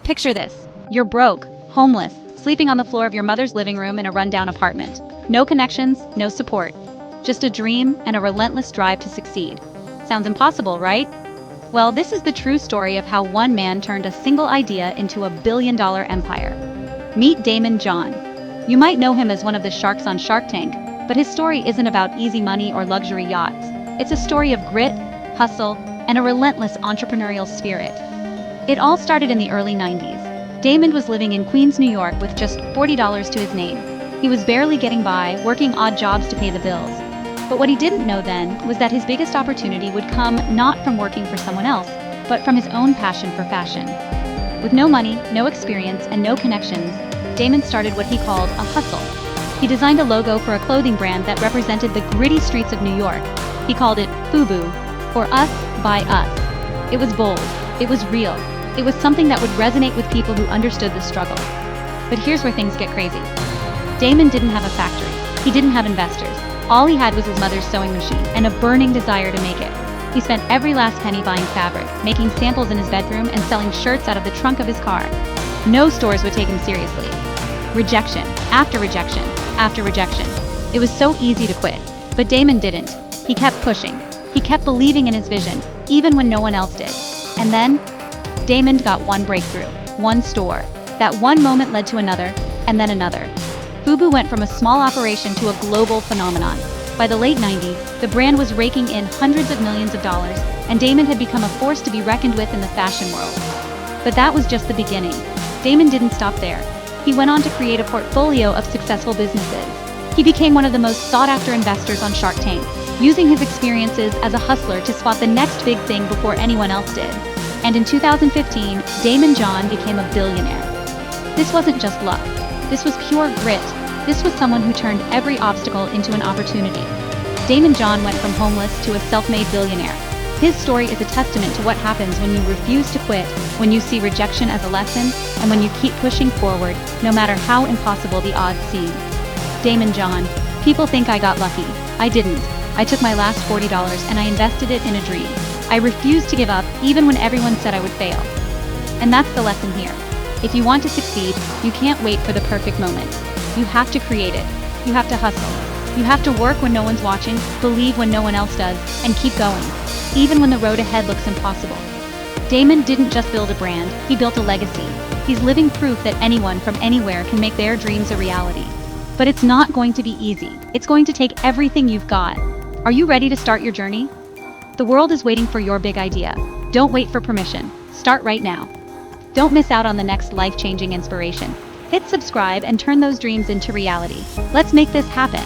Picture this. You're broke, homeless, sleeping on the floor of your mother's living room in a rundown apartment. No connections, no support. Just a dream and a relentless drive to succeed. Sounds impossible, right? Well, this is the true story of how one man turned a single idea into a billion-dollar empire. Meet Daymond John. You might know him as one of the sharks on SharkTank, but his story isn't about easy money or luxury yachts. It's a story of grit, hustle, and a relentless entrepreneurial spirit. It all started in the early 90s. Daymond was living in Queens, New York with just $40 to his name. He was barely getting by, working odd jobs to pay the bills. But what he didn't know then was that his biggest opportunity would come not from working for someone else, but from his own passion for fashion. With no money, no experience, and no connections, Daymond started what he called a hustle. He designed a logo for a clothing brand that represented the gritty streets of New York. He called it FUBU, for us, by us. It was bold. It was real. It was something that would resonate with people who understood the struggle. But here's where things get crazy. Daymond didn't have a factory. He didn't have investors. All he had was his mother's sewing machine and a burning desire to make it. He spent every last penny buying fabric, making samples in his bedroom, and selling shirts out of the trunk of his car. No stores would take him seriously. Rejection, after rejection, after rejection. It was so easy to quit, but Daymond didn't. He kept pushing. He kept believing in his vision, even when no one else did. And then, Daymond got one breakthrough, one store. That one moment led to another, and then another. FUBU went from a small operation to a global phenomenon. By the late 90s, the brand was raking in hundreds of millions of dollars, and Daymond had become a force to be reckoned with in the fashion world. But that was just the beginning. Daymond didn't stop there. He went on to create a portfolio of successful businesses. He became one of the most sought-after investors on Shark Tank, using his experiences as a hustler to spot the next big thing before anyone else did. And in 2015, Daymond John became a billionaire. This wasn't just luck. This was pure grit. This was someone who turned every obstacle into an opportunity. Daymond John went from homeless to a self-made billionaire. His story is a testament to what happens when you refuse to quit, when you see rejection as a lesson, and when you keep pushing forward, no matter how impossible the odds seem. Daymond John, people think I got lucky. I didn't. I took my last $40 and I invested it in a dream. I refused to give up, even when everyone said I would fail. And that's the lesson here. If you want to succeed, you can't wait for the perfect moment. You have to create it. You have to hustle. You have to work when no one's watching, believe when no one else does, and keep going, even when the road ahead looks impossible. Daymond didn't just build a brand, he built a legacy. He's living proof that anyone from anywhere can make their dreams a reality. But it's not going to be easy. It's going to take everything you've got. Are you ready to start your journey? The world is waiting for your big idea. Don't wait for permission. Start right now. Don't miss out on the next life-changing inspiration. Hit subscribe and turn those dreams into reality. Let's make this happen.